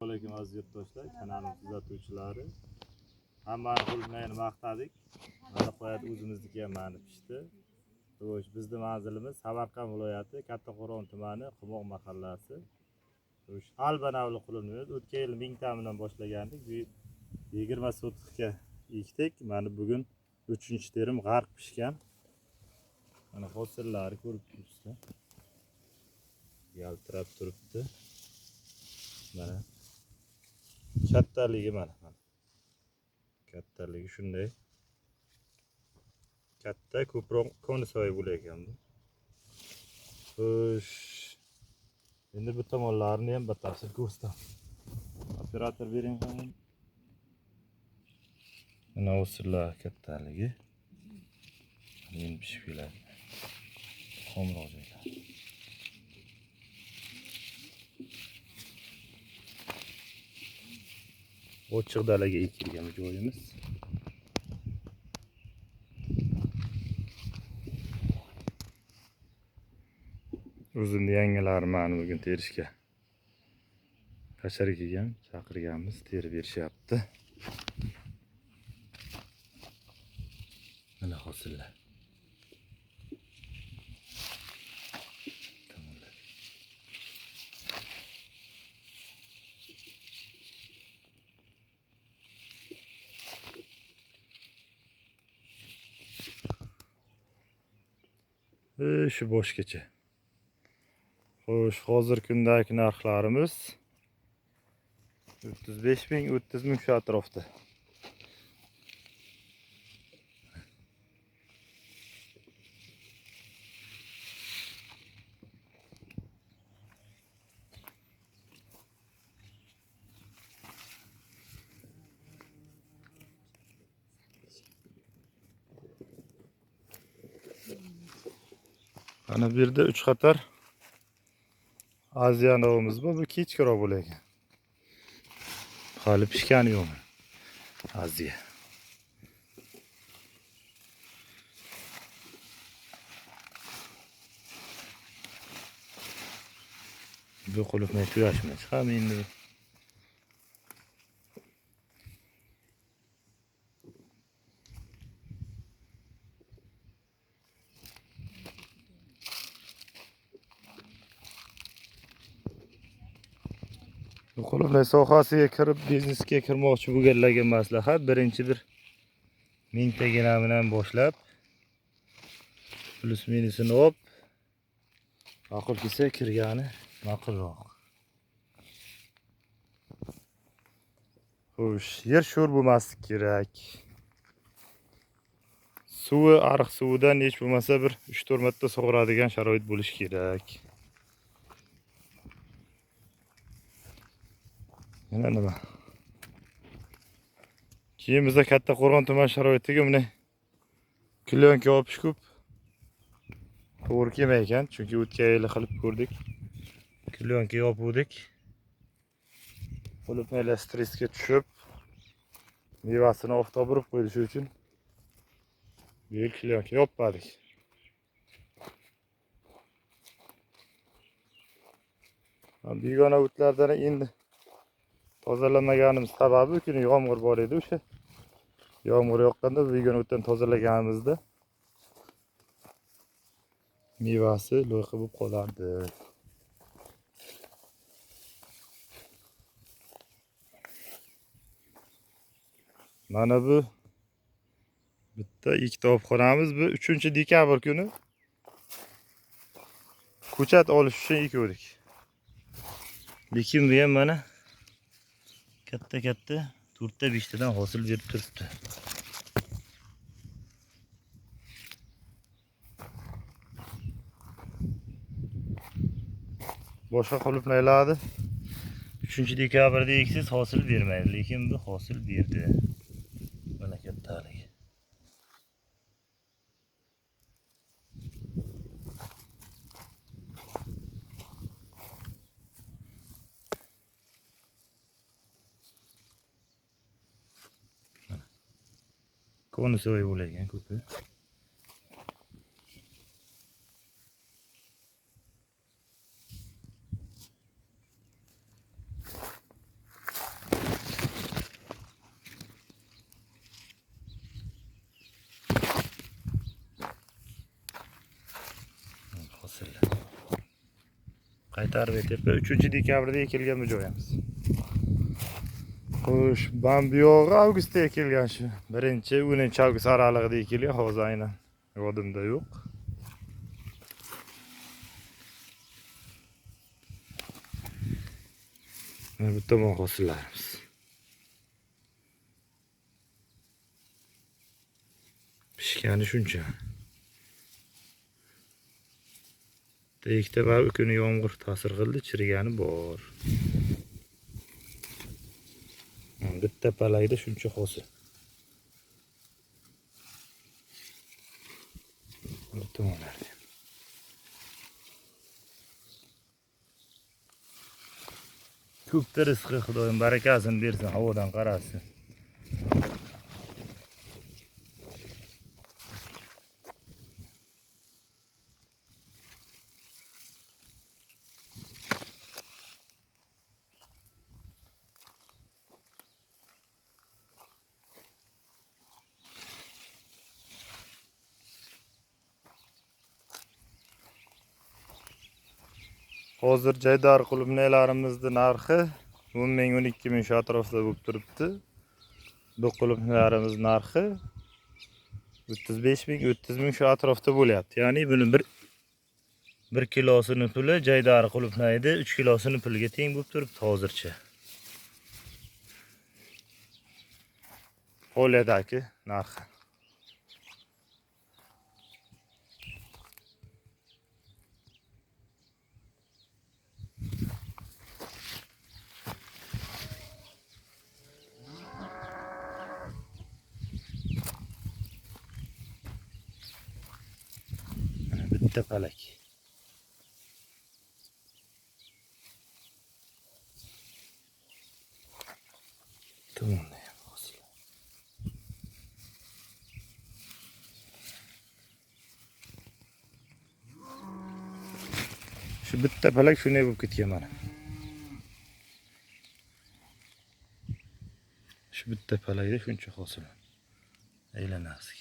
Assalomu aziz yurtdoshlar, kanalimiz kuzatuvchilari. Hammani qo'ldan maqtadik. Mana qo'yadi o'zimizniki ham mana pishdi. Xo'sh, bizning manzilimiz Samarqand viloyati Kattaqo'rg'on tumani Qimoq mahallasi. Xo'sh, albanavli qulinimiz o'tgan yil 1000 tadan boshlagandik. Bu 20 sotixga ekdik. Mana bugun 3-terim g'arq pishgan. Mana hosillari ko'rib turibsizlar. Yaltirab turibdi. Mana kattaligi mana. Kattaligi shunday. Katta ko'proq ko'nisoy bo'lar ekan bu. Xo'sh. Endi bu tomonlarini ham batafsil ko'rsataman. Operator bering ham. Mana o'sirlar kattaligi. Men pishib keladi. Xomroq joylar. Ochiq dalaga ekilgan joyimiz. O'zimni yangilarim mana bugun terishga hashar kelgan, chaqirganmiz, terib berishyapti. Mana hosillar. Shu boshgacha. Xo'sh, hozir kundagi narxlarimiz 35 ming, 30 ming shu atrofda. Ana bu yerda 3 qator Aziyanovimiz bor, bu kechkiroq bo'lar ekan. Hali pishgani yo'q. Aziya. Bu qulupnay tuyashmi? Chiqami endi. Bu qulupnay sohasiga kirib, biznesga kirmoqchi bo'lganlarga maslahat, birinchi bir mingtagina bilan boshlab, plus minusini olib, ma'qul kelsa kirgani ma'qulroq. Xo'sh, yer sho'r bo'lmasligi kerak. Suvi ariq suvidan hech bo'lmasa bir 3-4 marta sug'oradigan sharoit bo'lishi kerak. Yana nima? Keyin bizda Kattaqo'rg'on tuman sharoitiga buni klyonka olib chiqib to'g'ri kelmay ekan, chunki o'tgan yil qilib ko'rdik. Klyonka yopuvdik. Qulupnaylar stressga tushib, mevasini oftob urib qo'yishi uchun bu yil klyonka yopmadik. Begona o'tlardan endi tozalamaganimiz sababi kuni yomg'ir bor edi, o'sha yomg'ir yoqqanda begona o'tdan tozalaganimizda mevasi loyqa bo'lib qolardi. Mana bu bitta ikkita olib qolamiz. Bu 3-dekabr kuni ko'chat olish uchun ekdik. Lekin bu ham mana katta 4-5 tadan hosil berib turibdi. Boshqa qulupnaylarni 3-dekabrda eksiz hosil bermaydi, lekin bu hosil berdi. Mana kattaligi. Ko'nisoy bo'lagan ko'pi. Qaytarib tepa 3-dekabrda ekilgan bu joyimiz. Xo'sh, bambiyog'i avgustda ekilgan shu. 1-10 avgust oralig'ida ekilgan, hozir aynan yodimda yo'q. Mana bu tomon hosillarimiz. Pishgani shuncha. Ikkita va kuni yomg'ir ta'sir qildi, chirigani bor. Bitta palakda shuncha hosil. Bu tomonlarda. Ko'pda rizqi Xudoyim barakasini bersin, havodan qarasin. Hozir jaydar qulupnaylarimizning narxi 10 ming 12 ming shu atrofida bo'lib turibdi. Bu qulupnaylarimiz narxi 35 ming 30 ming shu atrofda bo'lyapti. Ya'ni buni 1 kilosini puli jaydar qulupnayda 3 kilosini puliga teng bo'lib turibdi hozircha. Poliyadagi narxi. Bitta palak. To'g'ri. Shu bitta palak shunday bo'lib ketgan mana. Shu bitta palakda shuncha hosil. Aylanasiz.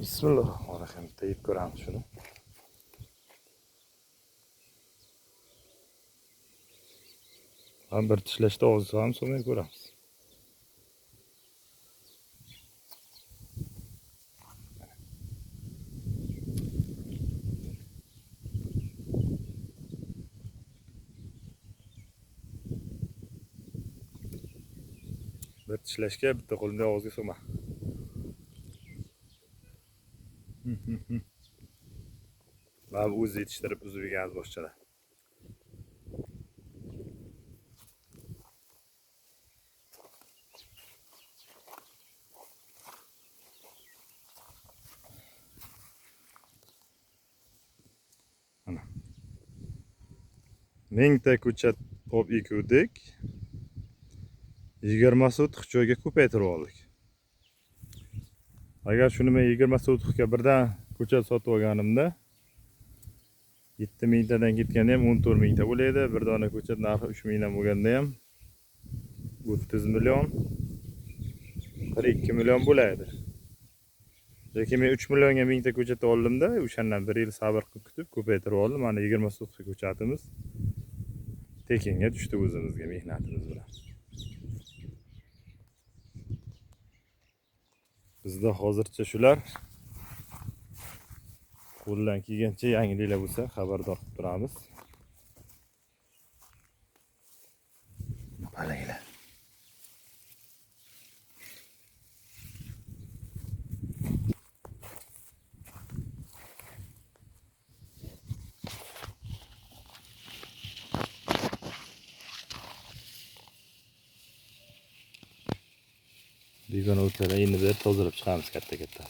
Bismillahirrahmanirrahim. Tayib ko'ramiz shuni. Ham bir tishlashda og'zi ham so'may ko'ramiz. Bir tishlashga bitta qo'limda og'izga so'ma. Mana o'zi yetishtirib uzib yeganmiz boshqalar. Mana. Mingta ko'chat olib ekuvdik. 20 sotix joyga ko'paytirib oldik. Agar shuni men 20 sotixga birdan ko'chat sotib olganimda 7 mingtadan ketganda ham 14 mingta bo'laydi. Bir dona ko'chat narxi 3 mingdan bo'lganda ham 30 million 42 million bo'laydi. Lekin men 3 millionga mingta ko'chat oldimda, o'shandan 1 yil sabr qilib kutib ko'paytirib oldim. Mana 20 sotix ko'chatimiz tekinga tushdi o'zimizga mehnatimiz bilan. Bizda hozircha shular. Qo'ldan kelgancha yangiliklar bo'lsa xabardor qilib turamiz. Palanglar. Begona o'tlardan endi bir tozalab chiqamiz katta-katta.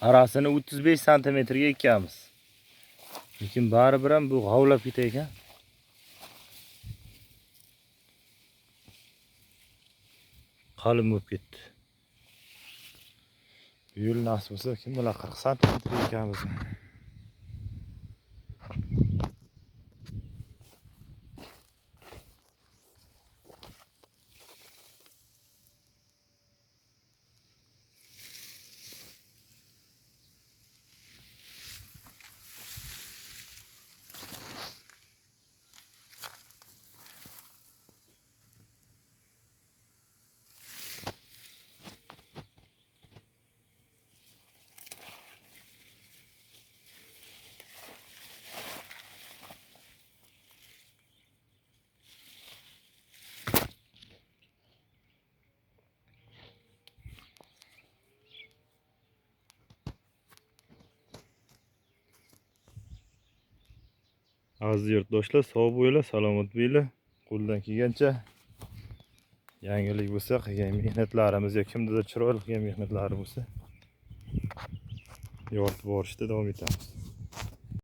Arasini 35 santimetrga ekamiz. Lekin baribir ham bu g'ovlab ketar ekan. Qalin bo'lib ketdi. Bu yil nasib bo'lsa, kim bilan 40 santimetr ekamiz. Aziz yurtdoshlar, sog' bo'linglar, salomat bo'linglar. Qo'ldan kelgancha yangilik bo'lsa, qilgan mehnatlarimiz yoki kimdadir chiroyli qilgan mehnatlari bo'lsa yoritib borishda davom etamiz.